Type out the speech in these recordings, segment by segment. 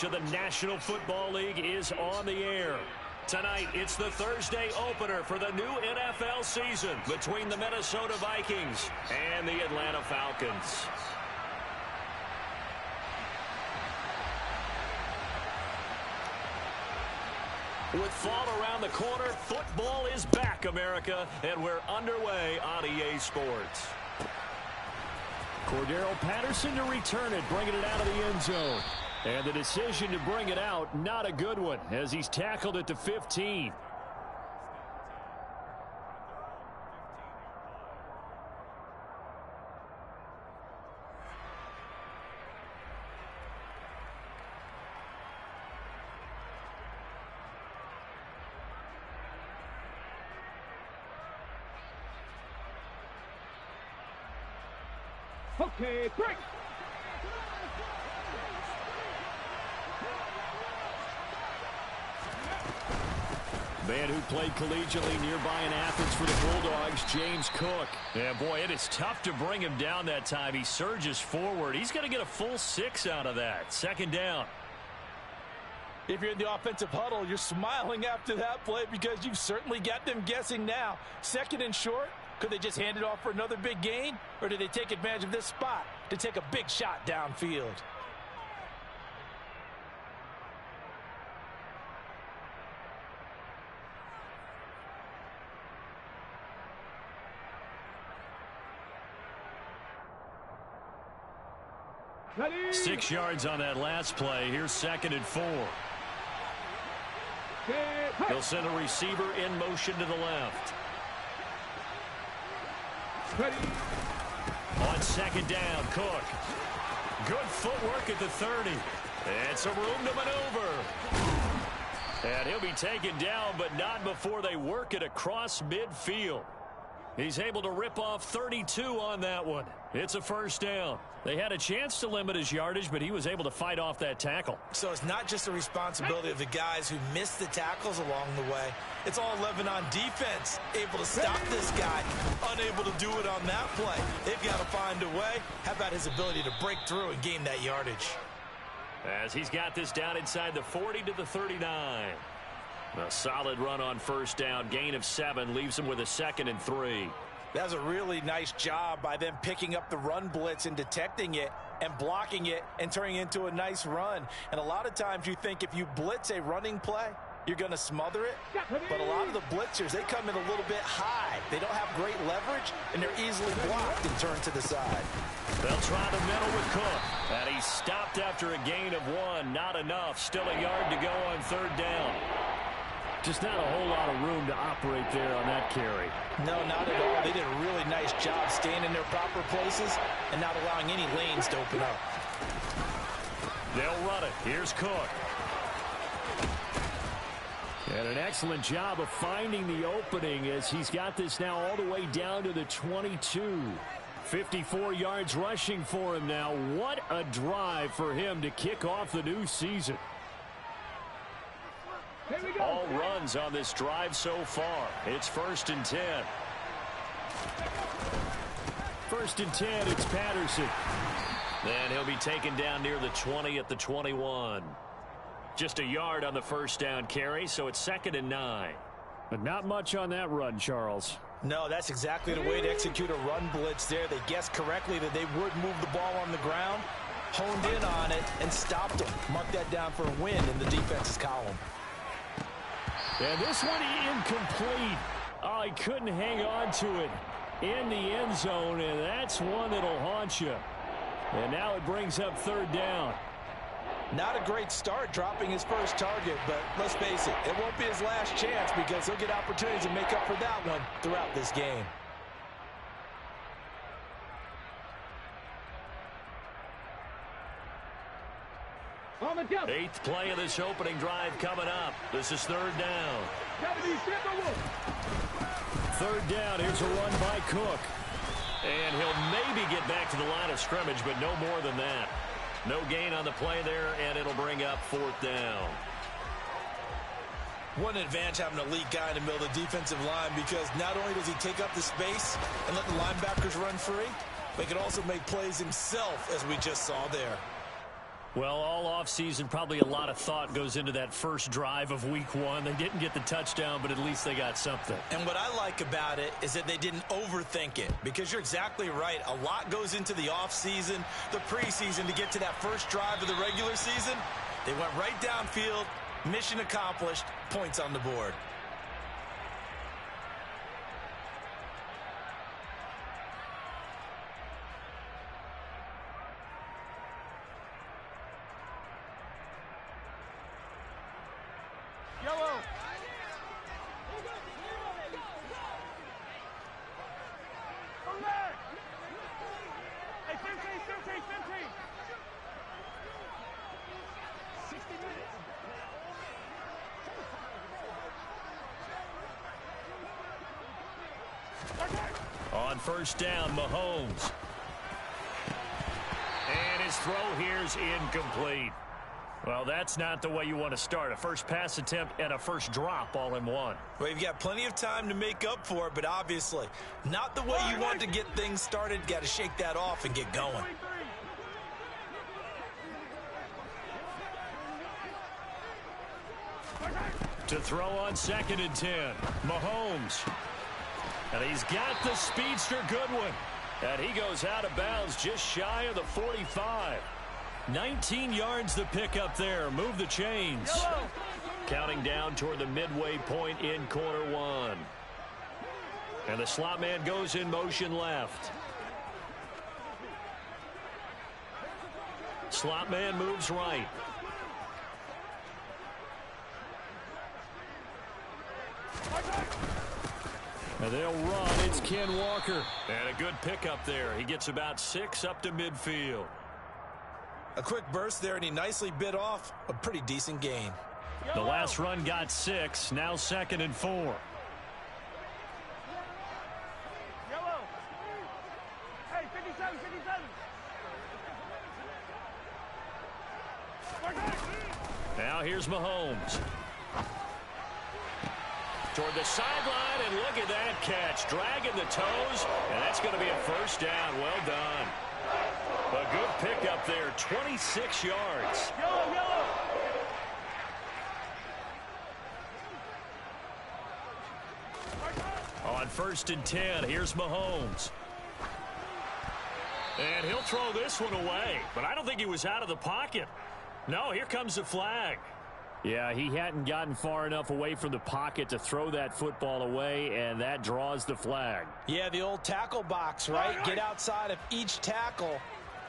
To the National Football League is on the air. Tonight, it's the Thursday opener for the new NFL season between the Minnesota Vikings and the Atlanta Falcons. With fall around the corner, football is back, America, and we're underway on EA Sports. Cordero Patterson to return it, bringing it out of the end zone. And the decision to bring it out, not a good one, as he's tackled at the 15. Okay, break. Man who played collegiately nearby in Athens for the Bulldogs, James Cook. Yeah, boy, it is tough to bring him down that time. He surges forward. He's going to get a full 6 out of that. Second down. If you're in the offensive huddle, you're smiling after that play because you've certainly got them guessing now. Second and short, could they just hand it off for another big gain? Or did they take advantage of this spot to take a big shot downfield? Ready? 6 yards on that last play. Here's second and 4. They'll send a receiver in motion to the left. Ready? On second down, Cook. Good footwork at the 30. And some room to maneuver. And he'll be taken down, but not before they work it across midfield. He's able to rip off 32 on that one. It's a first down. They had a chance to limit his yardage, but he was able to fight off that tackle. So it's not just the responsibility of the guys who missed the tackles along the way. It's all 11 on defense. Able to stop this guy. Unable to do it on that play. They've got to find a way. How about his ability to break through and gain that yardage? As he's got this down inside the 40 to the 39. A solid run on first down. Gain of 7 leaves him with a second and 3. That was a really nice job by them picking up the run blitz and detecting it and blocking it and turning it into a nice run. And a lot of times you think if you blitz a running play, you're going to smother it. But a lot of the blitzers, they come in a little bit high. They don't have great leverage, and they're easily blocked and turned to the side. They'll try the middle with Cook. And he stopped after a gain of 1. Not enough. Still a yard to go on third down. Just not a whole lot of room to operate there on that carry. No, not at all. They did a really nice job staying in their proper places and not allowing any lanes to open up. They'll run it. Here's Cook. And an excellent job of finding the opening as he's got this now all the way down to the 22. 54 yards rushing for him now. What a drive for him to kick off the new season. All runs on this drive so far. It's first and 10. First and 10, it's Patterson. And he'll be taken down near the 20 at the 21. Just a yard on the first down carry, so it's second and 9. But not much on that run, Charles. No, that's exactly the way to execute a run blitz there. They guessed correctly that they would move the ball on the ground, honed in on it, and stopped them. Mark that down for a win in the defense's column. And this one incomplete. Oh, he couldn't hang on to it in the end zone, and that's one that'll haunt you. And now it brings up third down. Not a great start dropping his first target, but let's face it, it won't be his last chance because he'll get opportunities to make up for that one throughout this game. Eighth play of this opening drive coming up. This is third down. Third down, here's a run by Cook. And he'll maybe get back to the line of scrimmage, but no more than that. No gain on the play there, and it'll bring up fourth down. What an advantage having a elite guy in the middle of the defensive line because not only does he take up the space and let the linebackers run free, but he can also make plays himself, as we just saw there. Well, all offseason, probably a lot of thought goes into that first drive of week one. They didn't get the touchdown, but at least they got something. And what I like about it is that they didn't overthink it, because you're exactly right. A lot goes into the offseason, the preseason, to get to that first drive of the regular season. They went right downfield, mission accomplished, points on the board. On first down, Mahomes. And his throw here's incomplete. Well, that's not the way you want to start. A first pass attempt and a first drop all in one. Well, you've got plenty of time to make up for it, but obviously not the way you want to get things started. Got to shake that off and get going. To throw on 2nd and 10, Mahomes. And he's got the speedster Goodwin. And he goes out of bounds just shy of the 45. 19 yards to pick up there. Move the chains. Counting down toward the midway point in quarter one. And the slot man goes in motion left. Slot man moves right. And they'll run. It's Ken Walker. And a good pickup there. He gets about 6 up to midfield. A quick burst there, and he nicely bit off a pretty decent gain. The last run got 6. Now 2nd and 4. Hey, 57, 57. Now here's Mahomes. Toward the sideline, and look at that catch. Dragging the toes, and that's going to be a first down. Well done. A good pickup there, 26 yards. Yellow. On 1st and 10, here's Mahomes. And he'll throw this one away, but I don't think he was out of the pocket. No, here comes the flag. Yeah, he hadn't gotten far enough away from the pocket to throw that football away, and that draws the flag. Yeah, the old tackle box, right? Get outside of each tackle,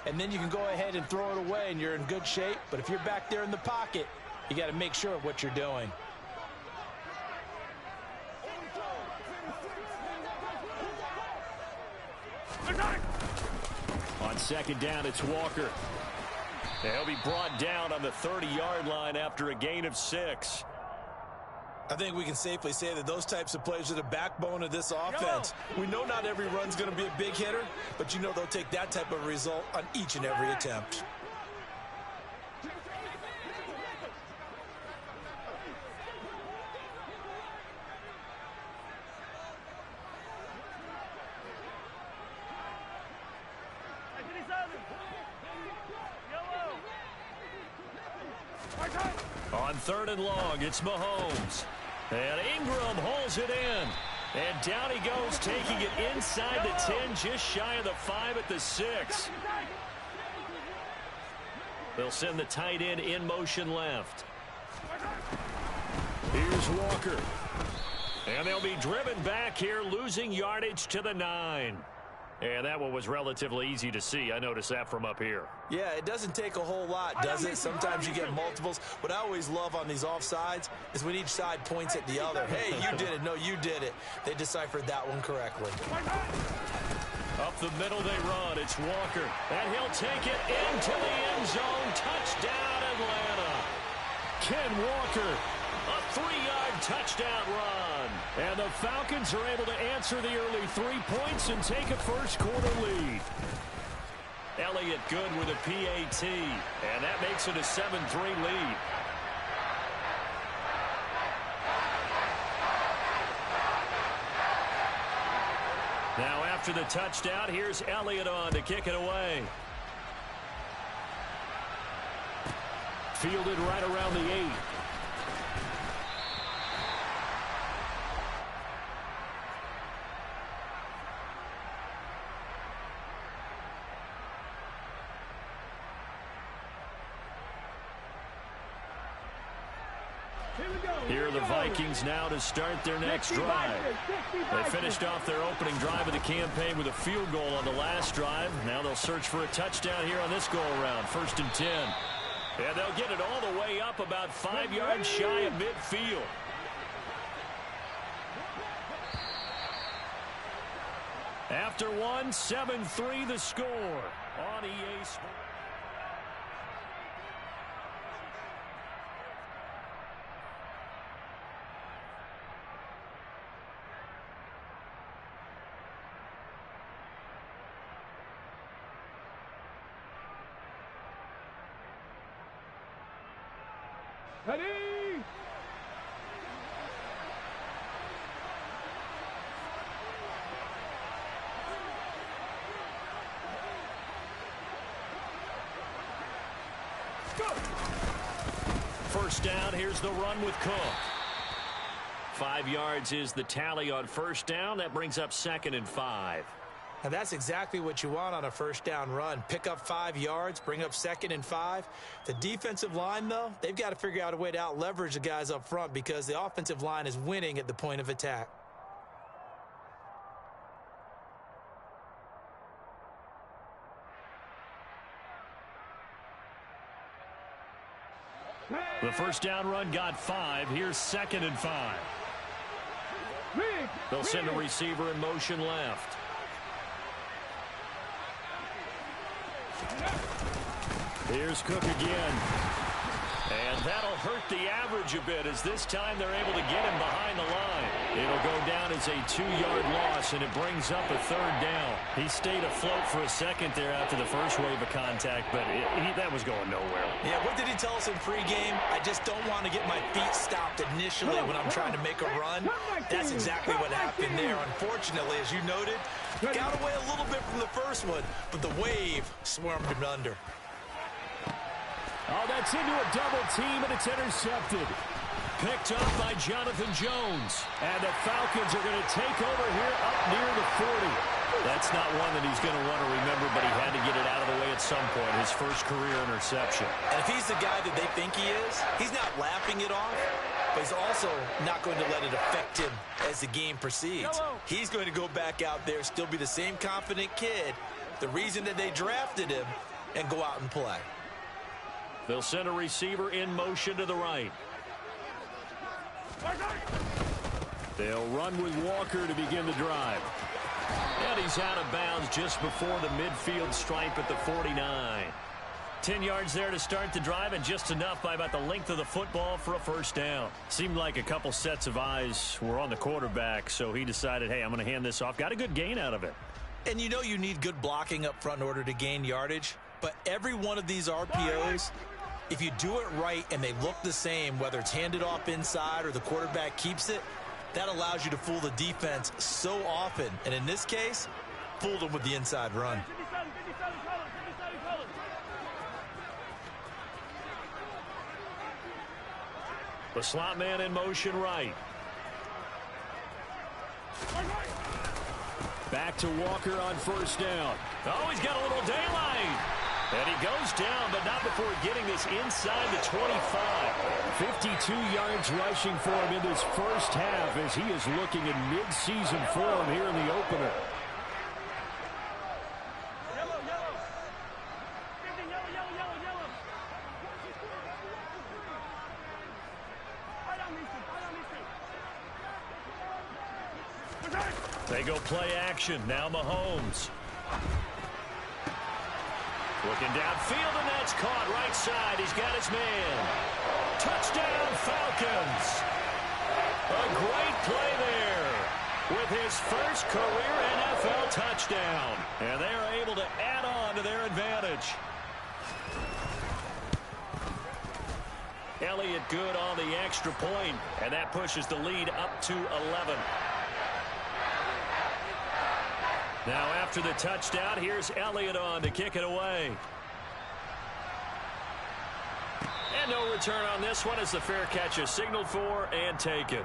and then you can go ahead and throw it away, and you're in good shape. But if you're back there in the pocket, you got to make sure of what you're doing. On 2nd down, it's Walker. He'll be brought down on the 30-yard line after a gain of 6. I think we can safely say that those types of plays are the backbone of this offense. We know not every run's going to be a big hitter, but you know they'll take that type of result on each and every attempt. On 3rd and long, it's Mahomes. And Ingram holds it in. And down he goes, taking it inside the 10, just shy of the 5 at the 6. They'll send the tight end in motion left. Here's Walker. And they'll be driven back here, losing yardage to the 9. And that one was relatively easy to see. I noticed that from up here. Yeah, it doesn't take a whole lot, does it? Sometimes you get multiples. What I always love on these offsides is when each side points at the other. Hey, you did it. No, you did it. They deciphered that one correctly. Up the middle they run. It's Walker. And he'll take it into the end zone. Touchdown, Atlanta. Ken Walker, a 3-yard touchdown run. And the Falcons are able to answer the early 3 points and take a first-quarter lead. Elliott good with a PAT, and that makes it a 7-3 lead. Now after the touchdown, here's Elliott on to kick it away. Fielded right around the 8. Here are the Vikings now to start their next drive. They finished off their opening drive of the campaign with a field goal on the last drive. Now they'll search for a touchdown here on this go-around. 1st and 10. And they'll get it all the way up about 5 yards shy of midfield. After one, 7-3 the score on EA Sports. Ready? Go! First down, here's the run with Cook. 5 yards is the tally on first down. That brings up 2nd and 5. Now that's exactly what you want on a first down run. Pick up 5 yards, bring up 2nd and 5. The defensive line, though, they've got to figure out a way to out-leverage the guys up front because the offensive line is winning at the point of attack. The first down run got 5. Here's 2nd and 5. They'll send a receiver in motion left. Here's Cook again. And that'll hurt the average a bit as this time they're able to get him behind the line. It'll go down as a 2-yard loss, and it brings up a 3rd down. He stayed afloat for a second there after the first wave of contact, but that was going nowhere. Yeah, what did he tell us in pregame? I just don't want to get my feet stopped initially when I'm trying to make a run. That's exactly what happened there. Unfortunately, as you noted, got away a little bit from the first one, but the wave swarmed him under. Oh, that's into a double team, and it's intercepted. Picked up by Jonathan Jones. And the Falcons are going to take over here up near the 40. That's not one that he's going to want to remember, but he had to get it out of the way at some point. His first career interception. And if he's the guy that they think he is, he's not laughing it off, but he's also not going to let it affect him as the game proceeds. He's going to go back out there, still be the same confident kid, the reason that they drafted him, and go out and play. They'll send a receiver in motion to the right. They'll run with Walker to begin the drive. And he's out of bounds just before the midfield stripe at the 49. 10 yards there to start the drive, and just enough by about the length of the football for a first down. Seemed like a couple sets of eyes were on the quarterback, so he decided, hey, I'm going to hand this off. Got a good gain out of it. And you know you need good blocking up front in order to gain yardage, but every one of these RPOs, if you do it right and they look the same, whether it's handed off inside or the quarterback keeps it, that allows you to fool the defense so often. And in this case, fooled them with the inside run. The slot man in motion right. Back to Walker on first down. Oh, he's got a little daylight. And he goes down, but not before getting this inside the 25. 52 yards rushing for him in this first half as he is looking in mid-season form here in the opener. They go play action. Now Mahomes. Looking downfield, and that's caught right side. He's got his man. Touchdown, Falcons. A great play there with his first career NFL touchdown. And they are able to add on to their advantage. Elliott good on the extra point, and that pushes the lead up to 11. Now after the touchdown, here's Elliott on to kick it away. And no return on this one as the fair catch is signaled for and taken.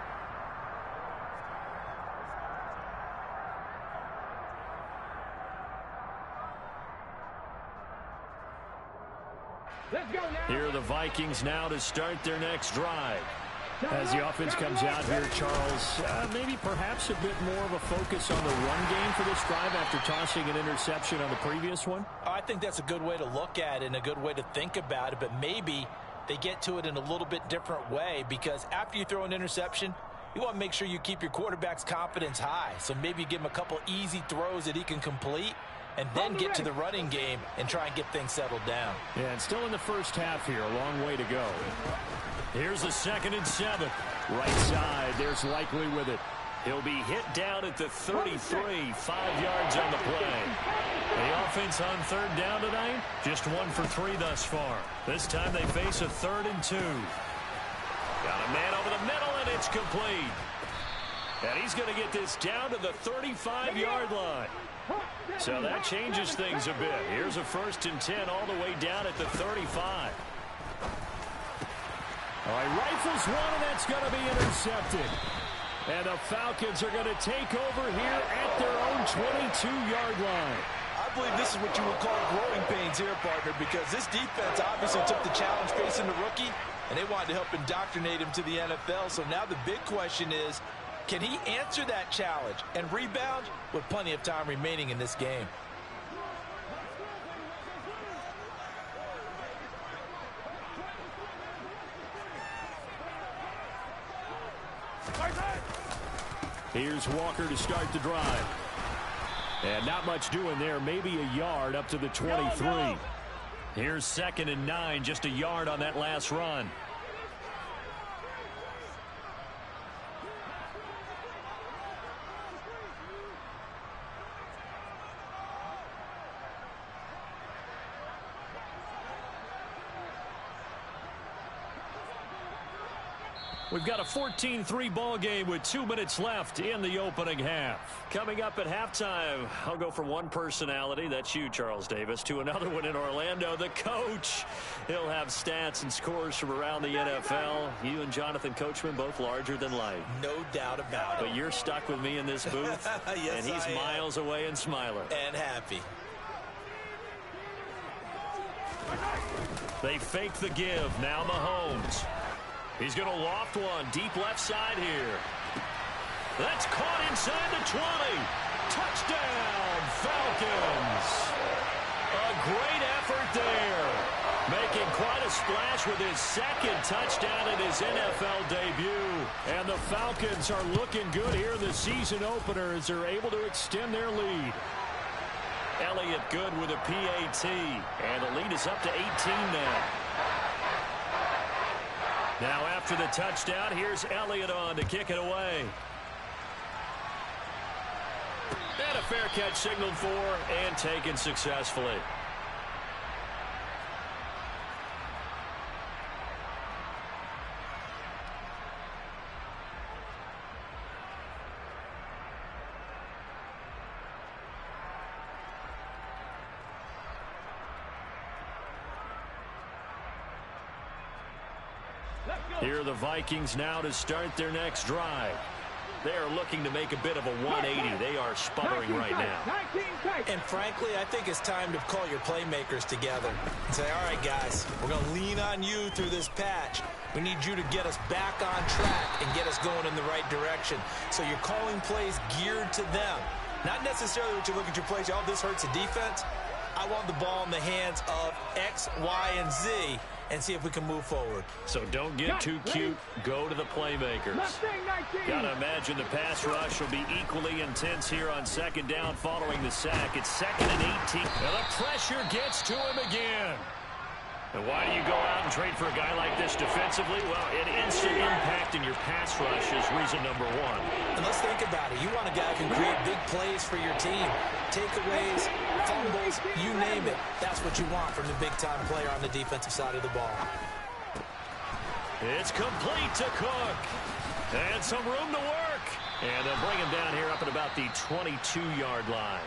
Let's go now. Here are the Vikings now to start their next drive. As the offense comes out here, Charles, maybe perhaps a bit more of a focus on the run game for this drive after tossing an interception on the previous one? I think that's a good way to look at it and a good way to think about it, but maybe they get to it in a little bit different way, because after you throw an interception, you want to make sure you keep your quarterback's confidence high. So maybe you give him a couple easy throws that he can complete, and then get to the running game and try and get things settled down. Yeah, and still in the first half here, a long way to go. Here's a 2nd and 7. Right side, there's Likely with it. He'll be hit down at the 33, 5 yards on the play. The offense on 3rd down tonight, just 1 for 3 thus far. This time they face a 3rd and 2. Got a man over the middle, and it's complete. And he's going to get this down to the 35-yard line. So that changes things a bit. Here's a 1st and 10 all the way down at the 35. All right, rifles one, and that's going to be intercepted. And the Falcons are going to take over here at their own 22-yard line. I believe this is what you would call growing pains here, partner, because this defense obviously took the challenge facing the rookie, and they wanted to help indoctrinate him to the NFL. So now the big question is, can he answer that challenge and rebound with plenty of time remaining in this game? Here's Walker to start the drive. And not much doing there, maybe a yard up to the 23. Here's 2nd and 9, just a yard on that last run. We've got a 14-3 ball game with 2 minutes left in the opening half. Coming up at halftime, I'll go from one personality, that's you, Charles Davis, to another one in Orlando, the coach. He'll have stats and scores from around the NFL. You and Jonathan Coachman, both larger than life. No doubt about it. But you're stuck with me in this booth, yes, and he's miles away and smiling. And happy. They fake the give. Now Mahomes. He's going to loft one deep left side here. That's caught inside the 20. Touchdown, Falcons. A great effort there. Making quite a splash with his 2nd touchdown in his NFL debut. And the Falcons are looking good here in the season opener as they're able to extend their lead. Elliott good with a PAT. And the lead is up to 18 now. Now after the touchdown, here's Elliott on to kick it away. And a fair catch signaled for and taken successfully. Here are the Vikings now to start their next drive. They are looking to make a bit of a 180. They are sputtering right now. And frankly, I think it's time to call your playmakers together and say, all right, guys, we're going to lean on you through this patch. We need you to get us back on track and get us going in the right direction. So you're calling plays geared to them. Not necessarily what you look at your plays, oh, this hurts the defense. I want the ball in the hands of X, Y, and Z and see if we can move forward. So don't get too cute. Go to the playmakers. Gotta imagine the pass rush will be equally intense here on 2nd down following the sack. It's 2nd and 18. And the pressure gets to him again. And why do you go out and trade for a guy like this defensively? Well, an instant impact in your pass rush is reason number one. And let's think about it. You want a guy who can create big plays for your team. Takeaways, fumbles, you name it. That's what you want from the big-time player on the defensive side of the ball. It's complete to Cook. And some room to work. And they'll bring him down here up at about the 22-yard line.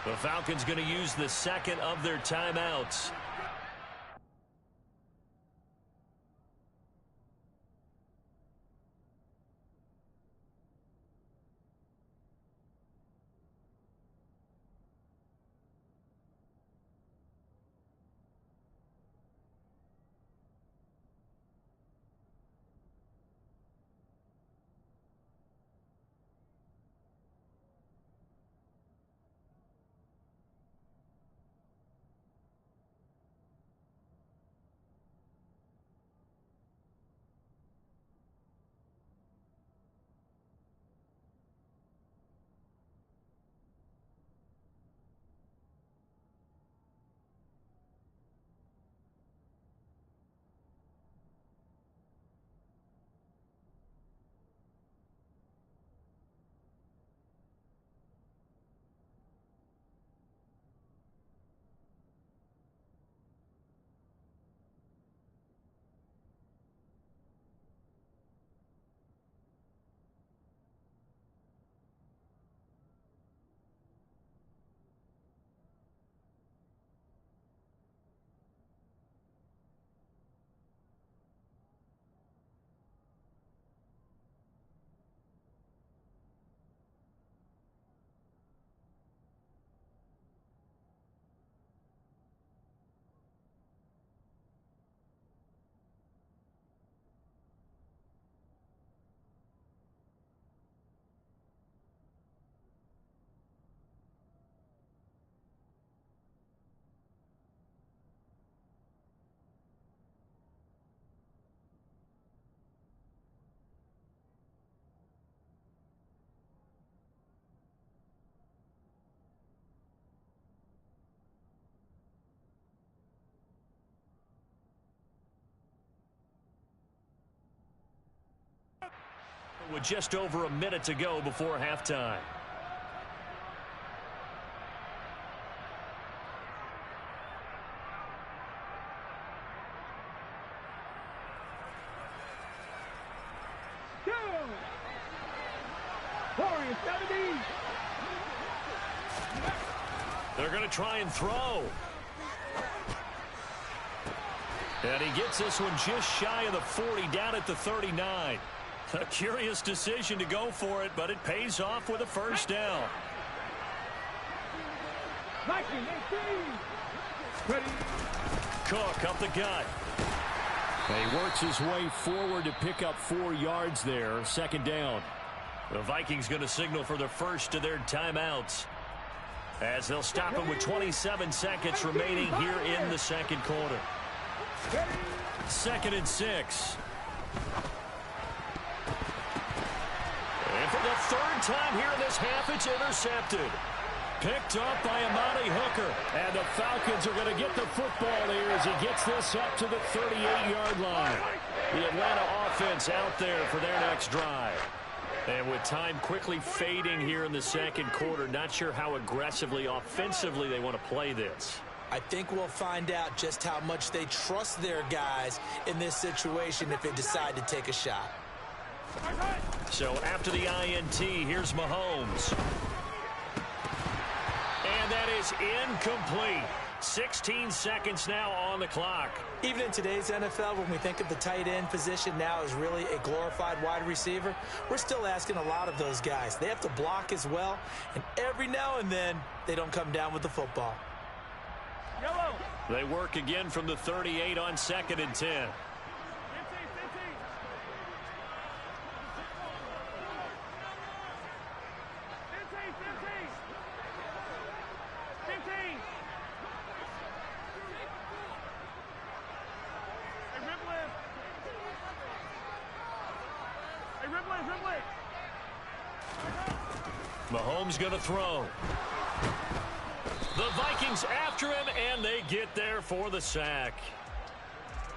The Falcons going to use the 2nd of their timeouts. With just over a minute to go before halftime. They're going to try and throw. And he gets this one just shy of the 40, down at the 39. A curious decision to go for it, but it pays off with a first down. Cook up the gut. He works his way forward to pick up 4 yards there. Second down. The Vikings going to signal for the first of their timeouts, as they'll stop him with 27 seconds remaining here in the second quarter. 2nd and 6. And for the 3rd time here in this half, it's intercepted. Picked up by Amani Hooker. And the Falcons are going to get the football here as he gets this up to the 38-yard line. The Atlanta offense out there for their next drive. And with time quickly fading here in the second quarter, not sure how aggressively, offensively they want to play this. I think we'll find out just how much they trust their guys in this situation if they decide to take a shot. So after the INT, here's Mahomes. And that is incomplete. 16 seconds now on the clock. Even in today's NFL, when we think of the tight end position now as really a glorified wide receiver, we're still asking a lot of those guys. They have to block as well, and every now and then they don't come down with the football. Yellow. They work again from the 38 on 2nd and 10. 15. Ripley. Mahomes going to throw. The Vikings after him, and they get there for the sack.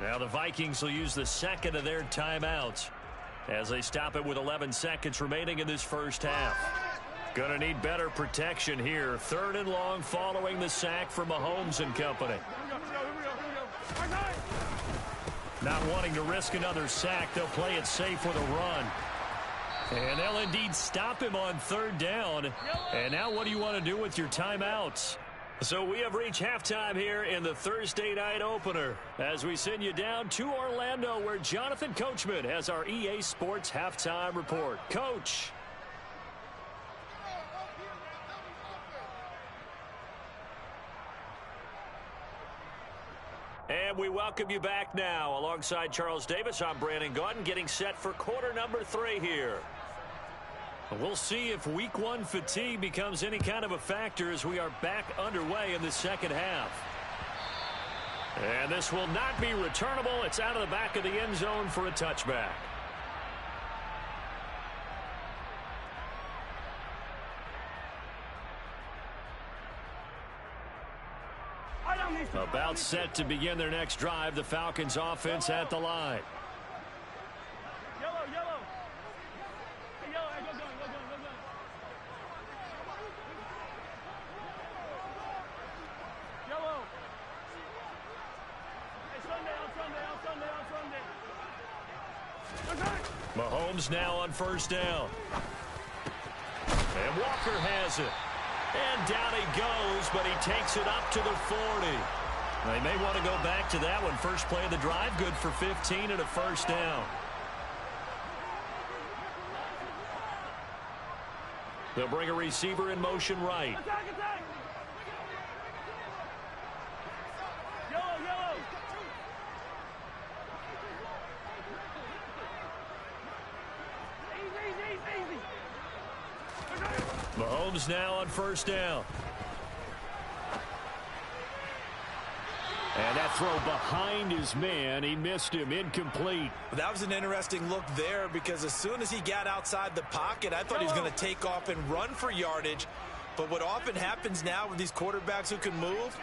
Now the Vikings will use the 2nd of their timeouts as they stop it with 11 seconds remaining in this first half. Going to need better protection here. 3rd and long following the sack for Mahomes and company. Not wanting to risk another sack, they'll play it safe with a run. And they'll indeed stop him on 3rd down. And now what do you want to do with your timeouts? So we have reached halftime here in the Thursday night opener as we send you down to Orlando, where Jonathan Coachman has our EA Sports halftime report. Coach. And we welcome you back now. Alongside Charles Davis, I'm Brandon Gaudin, getting set for quarter number 3 here. We'll see if week 1 fatigue becomes any kind of a factor as we are back underway in the second half. And this will not be returnable. It's out of the back of the end zone for a touchback. About set to begin their next drive. The Falcons offense at the line. Yellow. Mahomes now on 1st down. And Walker has it. And down he goes, but he takes it up to the 40. They may want to go back to that one. First play of the drive, good for 15 and a first down. They'll bring a receiver in motion right. Attack. Yellow. Easy. Mahomes now on 1st down. And that throw behind his man, he missed him, incomplete. That was an interesting look there, because as soon as he got outside the pocket, I thought he was going to take off and run for yardage. But what often happens now with these quarterbacks who can move,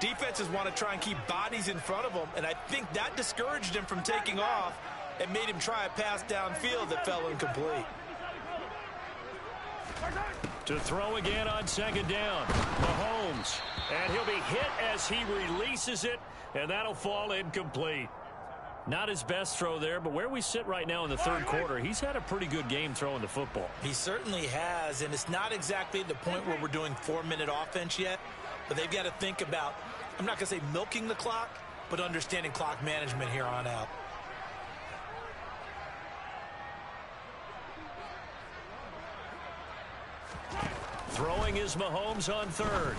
defenses want to try and keep bodies in front of them, and I think that discouraged him from taking off. and made him try a pass downfield that fell incomplete. To throw again on second down. Mahomes. And he'll be hit as he releases it, and that'll fall incomplete. Not his best throw there, but where we sit right now in the third quarter, he's had a pretty good game throwing the football. He certainly has, and it's not exactly at the point where we're doing 4-minute offense yet, but they've got to think about, I'm not going to say milking the clock, but understanding clock management here on out. Throwing is Mahomes on third.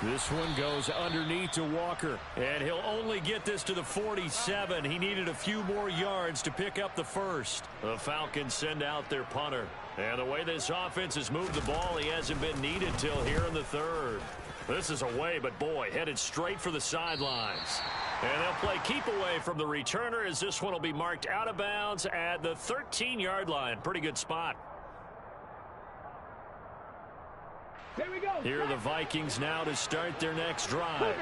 This one goes underneath to Walker, and he'll only get this to the 47. He needed a few more yards to pick up the first. The Falcons send out their punter. And the way this offense has moved the ball, he hasn't been needed till here in the third. This is away, but boy, headed straight for the sidelines. And they'll play keep away from the returner as this one will be marked out of bounds at the 13-yard line. Pretty good spot. Here we go. Here are the Vikings now to start their next drive.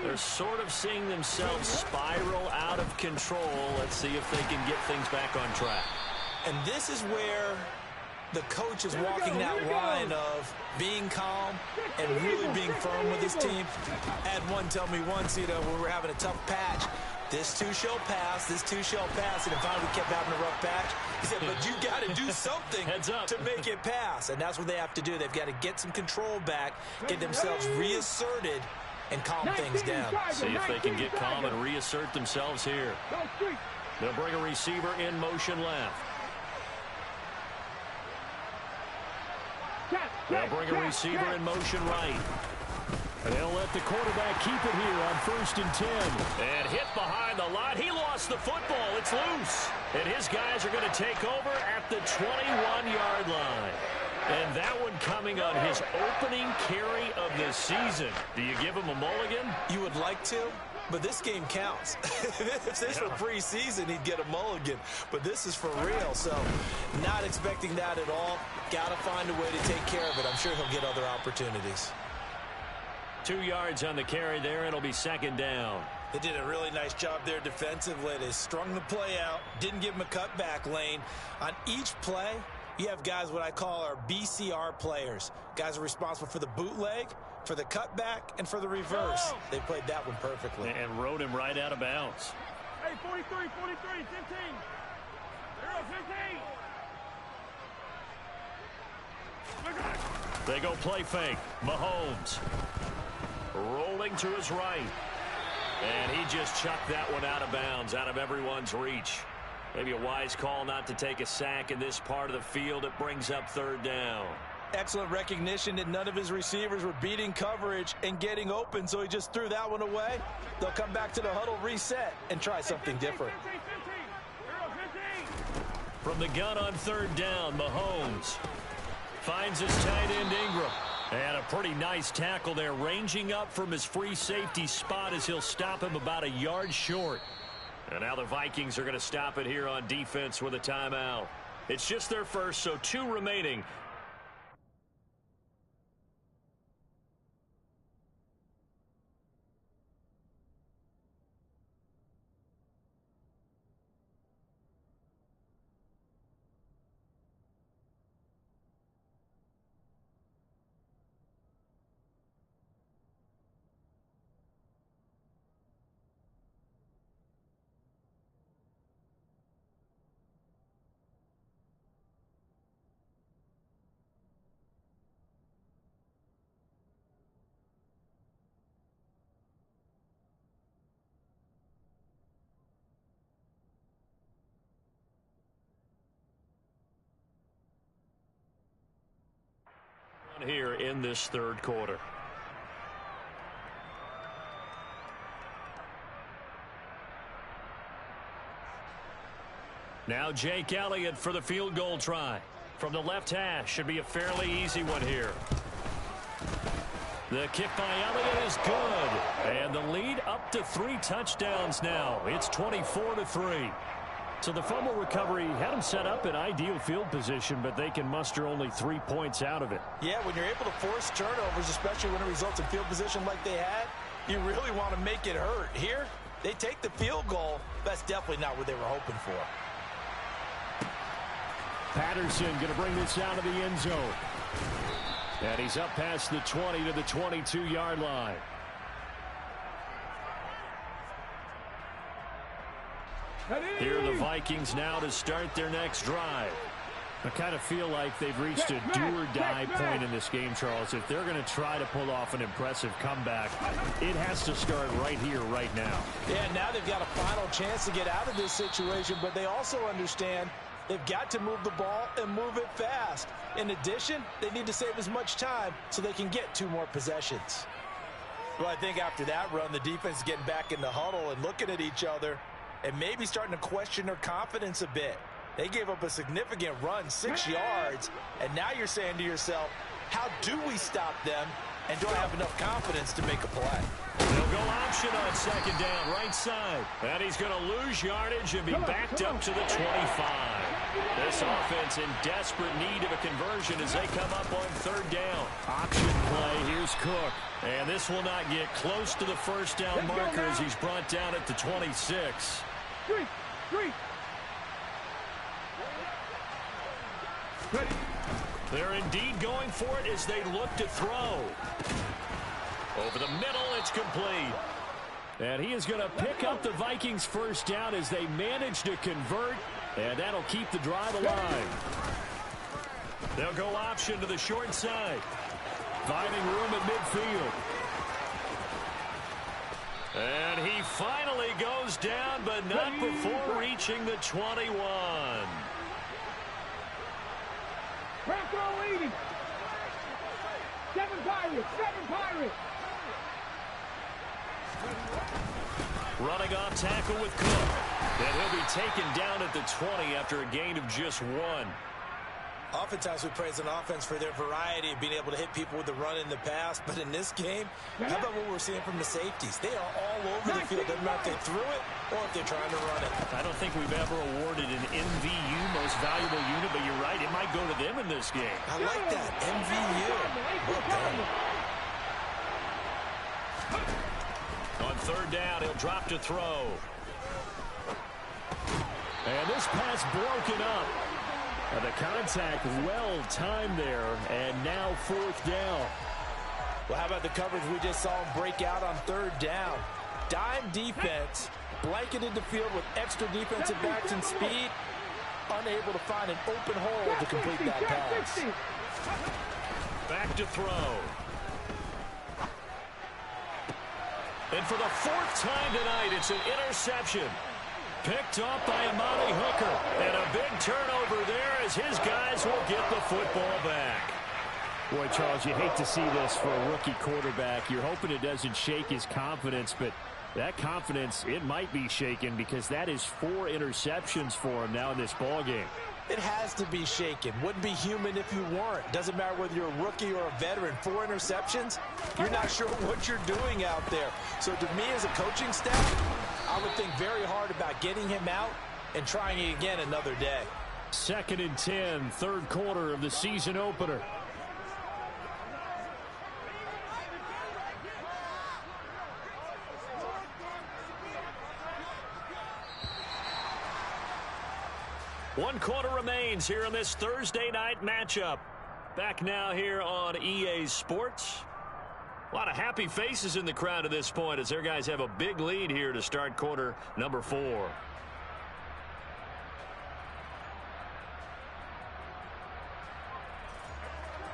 They're sort of seeing themselves spiral out of control. Let's see if they can get things back on track. And this is where the coach is walking that line of being calm and really being firm with his team. I had one tell me once, when we were having a tough patch, this too shall pass, this too shall pass, and finally we kept having a rough patch. He said, but you got to do something to make it pass, and that's what they have to do. They've got to get some control back, get themselves reasserted, and calm things down. See if they can get calm and reassert themselves here. They'll bring a receiver in motion left. They'll bring a receiver in motion right. They'll let the quarterback keep it here on 1st and 10. And hit behind the line. He lost the football. It's loose. And his guys are going to take over at the 21-yard line. And that one coming on his opening carry of the season. Do you give him a mulligan? You would like to, but this game counts. If this were preseason, he'd get a mulligan. But this is for real, so not expecting that at all. Got to find a way to take care of it. I'm sure he'll get other opportunities. 2 yards on the carry there. It'll be second down. They did a really nice job there defensively. They strung the play out, didn't give him a cutback lane. On each play, you have guys what I call our BCR players. Guys are responsible for the bootleg, for the cutback, and for the reverse. They played that one perfectly. And rode him right out of bounds. Hey, 43, 43, 15. 15. They go play fake. Mahomes rolling to his right. And he just chucked that one out of bounds, out of everyone's reach. Maybe a wise call not to take a sack in this part of the field. It brings up third down. Excellent recognition that none of his receivers were beating coverage and getting open, so he just threw that one away. They'll come back to the huddle, reset, and try something different. 15. From the gun on third down, Mahomes finds his tight end Ingram. And a pretty nice tackle there, ranging up from his free safety spot as he'll stop him about a yard short. And now the Vikings are going to stop it here on defense with a timeout. It's just their first, so 2 remaining. Here in this third quarter. Now Jake Elliott for the field goal try. From the left hash, should be a fairly easy one here. The kick by Elliott is good. And the lead up to 3 touchdowns now. It's 24-3. So the fumble recovery had them set up in ideal field position, but they can muster only 3 points out of it. Yeah, when you're able to force turnovers, especially when it results in field position like they had, you really want to make it hurt. Here, They take the field goal. That's definitely not what they were hoping for. Patterson going to bring this out of the end zone. And he's up past the 20 to the 22-yard line. Here are the Vikings now to start their next drive. I kind of feel like they've reached a do-or-die point in this game, Charles. If they're going to try to pull off an impressive comeback, it has to start right here, right now. Yeah, now they've got a final chance to get out of this situation, but they also understand they've got to move the ball and move it fast. In addition, they need to save as much time so they can get 2 more possessions. Well, I think after that run, the defense is getting back in the huddle and looking at each other and maybe starting to question their confidence a bit. They gave up a significant run, 6 yards, and now you're saying to yourself, how do we stop them, and do I have enough confidence to make a play? They'll go option on second down, right side. And he's going to lose yardage and be backed up to the 25. This offense in desperate need of a conversion as they come up on third down. Option play, here's Cook. And this will not get close to the first down marker as he's brought down at the 26. Three. They're indeed going for it as they look to throw. Over the middle, it's complete. And he is going to pick up the Vikings first down as they manage to convert, and that'll keep the drive alive. They'll go option to the short side. Finding room at midfield. And he finally goes down, but not before reaching the 21. Crack roll leading. 7 Pirates. Running off tackle with Cook. And he'll be taken down at the 20 after a gain of just 1. Oftentimes we praise an offense for their variety of being able to hit people with the run in the pass, but in this game, how about what we're seeing from the safeties? They are all over the field. Doesn't matter if they threw it or if they're trying to run it. I don't think we've ever awarded an MVU, most valuable unit, but you're right, it might go to them in this game. I like that, MVU. Well done. On third down, he'll drop to throw. And this pass broken up. The contact well timed there, and now fourth down. Well, how about the coverage we just saw him break out on third down? Dime defense, blanketed the field with extra defensive backs and speed, unable to find an open hole to complete that pass. Back to throw. And for the 4th time tonight, it's an interception. Picked off by Amani Hooker. And a big turnover there as his guys will get the football back. Boy, Charles, you hate to see this for a rookie quarterback. You're hoping it doesn't shake his confidence, but that confidence, it might be shaken because that is 4 interceptions for him now in this ballgame. It has to be shaken. Wouldn't be human if you weren't. Doesn't matter whether you're a rookie or a veteran. 4 interceptions, you're not sure what you're doing out there. So to me as a coaching staff, I would think very hard about getting him out and trying it again another day. 2nd and 10, third quarter of the season opener. One quarter remains here in this Thursday night matchup. Back now here on EA Sports. A lot of happy faces in the crowd at this point as their guys have a big lead here to start quarter number 4.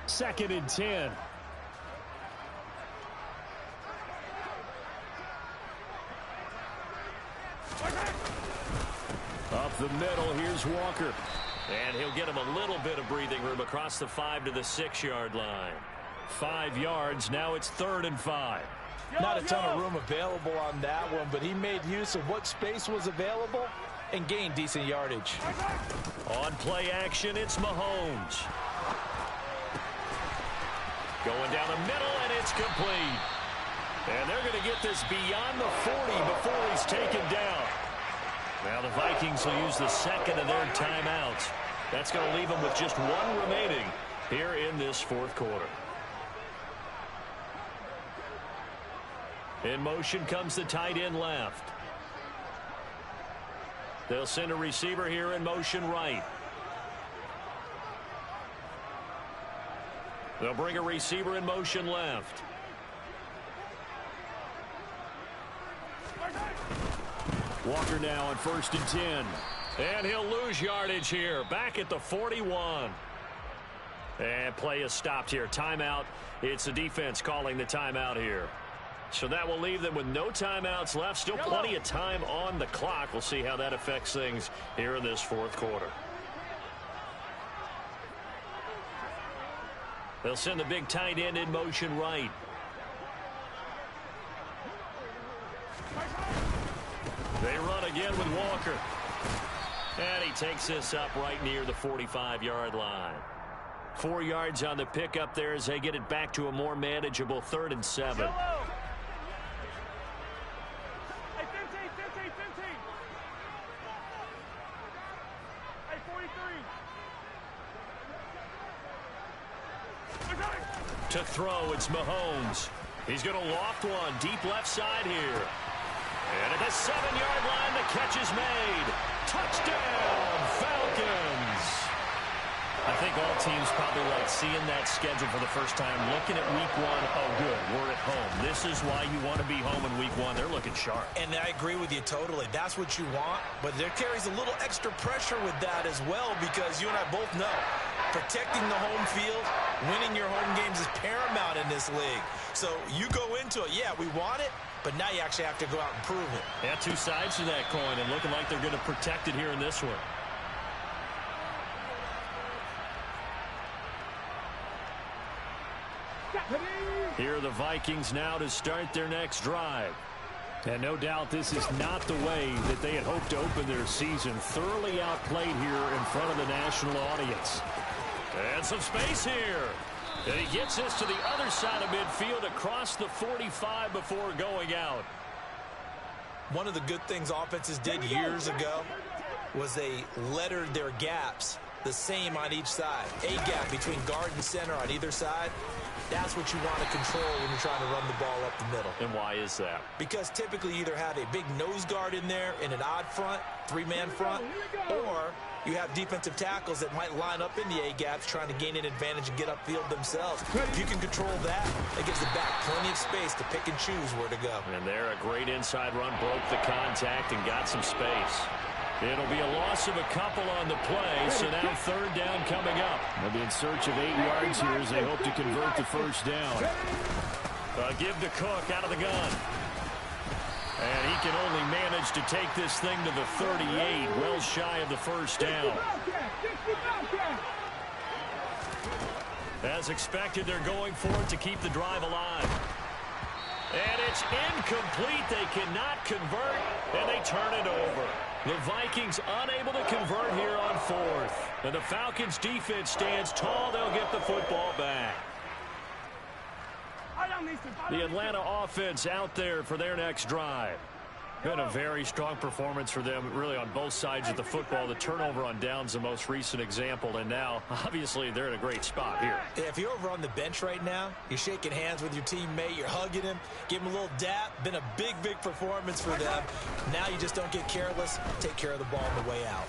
Second and 10. Up the middle, here's Walker. And he'll get him a little bit of breathing room across the 5 to the 6-yard line. 5 yards, now it's 3rd and 5. Not a ton of room available on that one, but he made use of what space was available and gained decent yardage. On play action, it's Mahomes. Going down the middle, and it's complete. And they're going to get this beyond the 40 before he's taken down. Now the Vikings will use the second of their timeouts. That's going to leave them with just 1 remaining here in this 4th quarter. In motion comes the tight end left. They'll send a receiver here in motion right. They'll bring a receiver in motion left. Walker now on 1st and 10. And he'll lose yardage here. Back at the 41. And play is stopped here. Timeout. It's the defense calling the timeout here. So that will leave them with no timeouts left. Still plenty of time on the clock. We'll see how that affects things here in this 4th quarter. They'll send the big tight end in motion right. They run again with Walker. And he takes this up right near the 45-yard line. 4 yards on the pickup there as they get it back to a more manageable 3rd and 7. Hey, 15. Hey, 43. To throw, it's Mahomes. He's going to loft one deep left side here. And at the 7-yard line, the catch is made. Touchdown, Falcons. I think all teams probably like seeing that schedule for the first time, looking at week 1. Oh, good, we're at home. This is why you want to be home in week 1. They're looking sharp. And I agree with you totally. That's what you want, but there carries a little extra pressure with that as well because you and I both know protecting the home field, winning your home games is paramount in this league. So you go into it, yeah, we want it, but now you actually have to go out and prove it. Yeah, 2 sides to that coin, and looking like they're going to protect it here in this one. Here are the Vikings now to start their next drive. And no doubt this is not the way that they had hoped to open their season. Thoroughly outplayed here in front of the national audience. And some space here. And he gets this to the other side of midfield across the 45 before going out. One of the good things offenses did years ago was they lettered their gaps the same on each side. A gap between guard and center on either side. That's what you want to control when you're trying to run the ball up the middle. And why is that? Because typically you either have a big nose guard in there in an odd front, 3-man front, or you have defensive tackles that might line up in the A-gaps trying to gain an advantage and get upfield themselves. If you can control that, it gives the back plenty of space to pick and choose where to go. And there, a great inside run, broke the contact and got some space. It'll be a loss of a couple on the play, so now 3rd down coming up. They'll be in search of 8 yards here as they hope to convert the 1st down. Give to Cook out of the gun. And he can only manage to take this thing to the 38, well shy of the 1st down. As expected, they're going for it to keep the drive alive. And it's incomplete. They cannot convert, and they turn it over. The Vikings unable to convert here on 4th. And the Falcons defense stands tall. They'll get the football back. The Atlanta offense out there for their next drive. Been a very strong performance for them, really, on both sides of the football. The turnover on downs, the most recent example, and now, obviously, they're in a great spot here. Yeah, if you're over on the bench right now, you're shaking hands with your teammate, you're hugging him, give him a little dap. Been a big, big performance for them. Now you just don't get careless. Take care of the ball on the way out.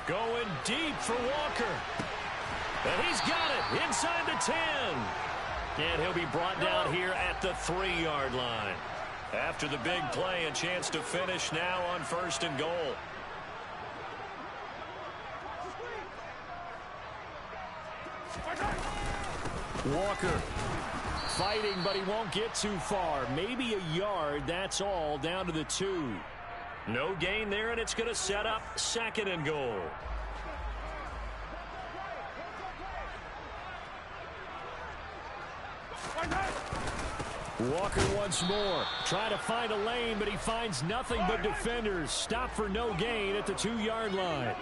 Going deep for Walker. And he's got it inside the 10. And he'll be brought down here at the 3-yard line. After the big play, a chance to finish now on 1st and goal. Walker fighting, but he won't get too far. Maybe a yard, that's all, down to the 2. No gain there, and it's going to set up 2nd and goal. Walker once more, trying to find a lane, but he finds nothing but defenders. Stop for no gain at the 2-yard line.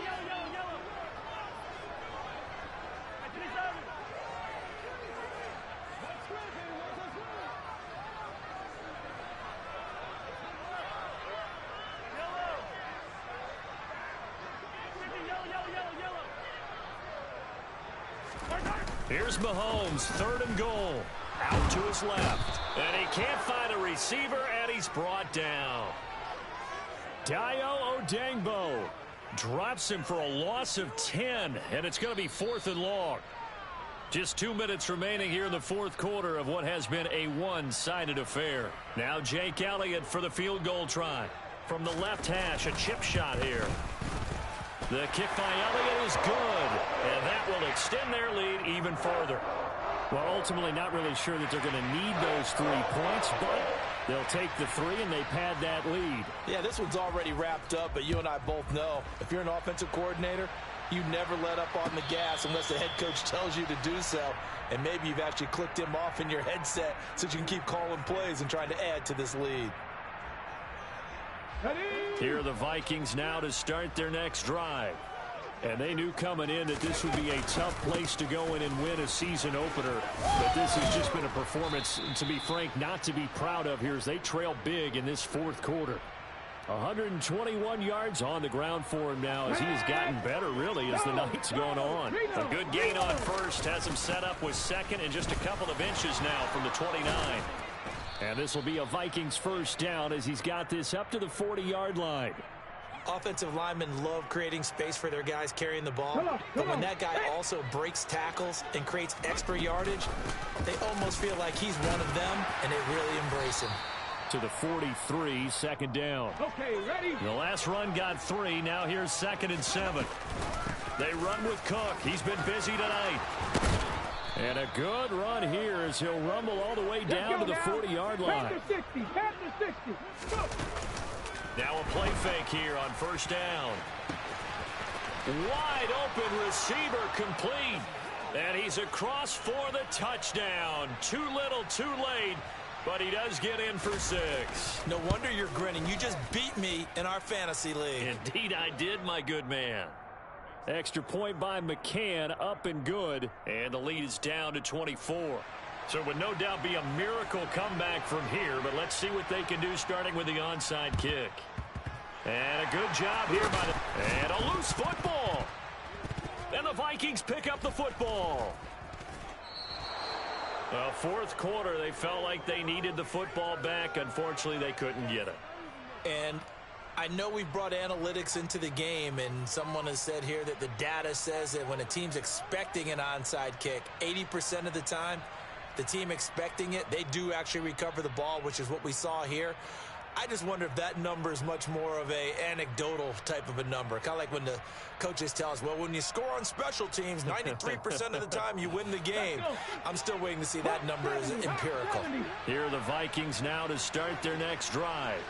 Here's Mahomes, 3rd and goal. Out to his left. And he can't find a receiver, and he's brought down. Dayo Odeyingbo Drops him for a loss of 10, and it's going to be 4th and long. Just 2 minutes remaining here in the fourth quarter of what has been a one-sided affair. Now Jake Elliott for the field goal try. From the left hash, a chip shot here. The kick by Elliott is good, and that will extend their lead even further. Well, ultimately not really sure that they're going to need those 3 points, but they'll take the 3 and they pad that lead. Yeah, this one's already wrapped up, but you and I both know if you're an offensive coordinator, you never let up on the gas unless the head coach tells you to do so. And maybe you've actually clicked him off in your headset so you can keep calling plays and trying to add to this lead. Here are the Vikings now to start their next drive. And they knew coming in that this would be a tough place to go in and win a season opener. But this has just been a performance, to be frank, not to be proud of here as they trail big in this fourth quarter. 121 yards on the ground for him now as he has gotten better, really, as the night's gone on. A good gain on first has him set up with second and just a couple of inches now from the 29. And this will be a Vikings first down as he's got this up to the 40-yard line. Offensive linemen love creating space for their guys carrying the ball, but when that guy also breaks tackles and creates extra yardage, they almost feel like he's one of them, and they really embrace him. To the 43, second down. Okay, ready? The last run got 3. Now here's 2nd and 7. They run with Cook. He's been busy tonight. And a good run here as he'll rumble all the way down to the 40-yard line. Pass to 60. Pass to 60. Go. Now a play fake here on first down. Wide open receiver complete. And he's across for the touchdown. Too little, too late. But he does get in for 6. No wonder you're grinning. You just beat me in our fantasy league. Indeed I did, my good man. Extra point by McCann, up and good. And the lead is down to 24. So it would no doubt be a miracle comeback from here, but let's see what they can do starting with the onside kick. And a good job here by the... And a loose football. And the Vikings pick up the football. Fourth quarter, they felt like they needed the football back. Unfortunately, they couldn't get it. And I know we've brought analytics into the game, and someone has said here that the data says that when a team's expecting an onside kick, 80% of the time, the team expecting it, they do actually recover the ball, which is what we saw here. I just wonder if that number is much more of a anecdotal type of a number. Kind of like when the coaches tell us, well, when you score on special teams, 93% of the time you win the game. I'm still waiting to see that number as empirical. Here are the Vikings now to start their next drive.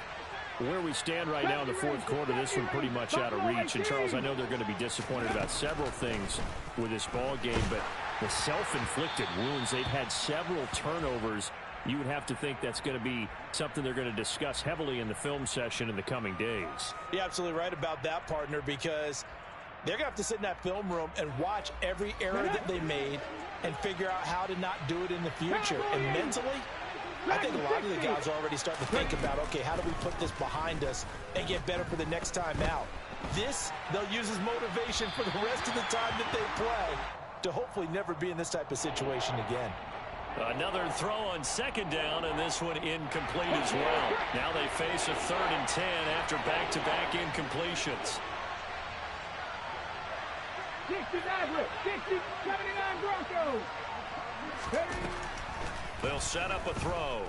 Where we stand right now in the fourth quarter, this one pretty much out of reach. And, Charles, I know they're going to be disappointed about several things with this ball game, but the self-inflicted wounds, they've had several turnovers. You would have to think that's going to be something they're going to discuss heavily in the film session in the coming days. You're absolutely right about that, partner, because they're going to have to sit in that film room and watch every error that they made and figure out how to not do it in the future. And mentally, I think a lot of the guys are already starting to think about, okay, how do we put this behind us and get better for the next time out? This, they'll use as motivation for the rest of the time that they play to hopefully never be in this type of situation again. Another throw on second down, and this one incomplete as well. Now they face a 3rd and 10 after back-to-back incompletions. 69, 60, 79 Broncos. They'll set up a throw.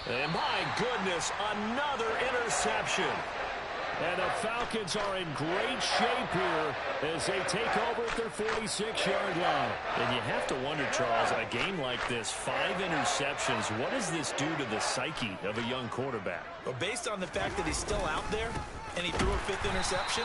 And my goodness, another interception. And the Falcons are in great shape here as they take over at their 46-yard line. And you have to wonder, Charles, in a game like this, 5 interceptions, what does this do to the psyche of a young quarterback? Well, based on the fact that he's still out there and he threw a 5th interception,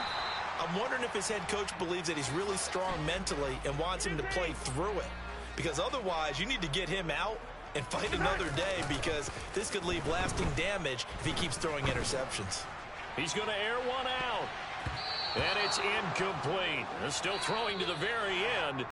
I'm wondering if his head coach believes that he's really strong mentally and wants him to play through it. Because otherwise, you need to get him out and fight another day, because this could leave lasting damage if he keeps throwing interceptions. He's going to air one out. And it's incomplete. Still throwing to the very end.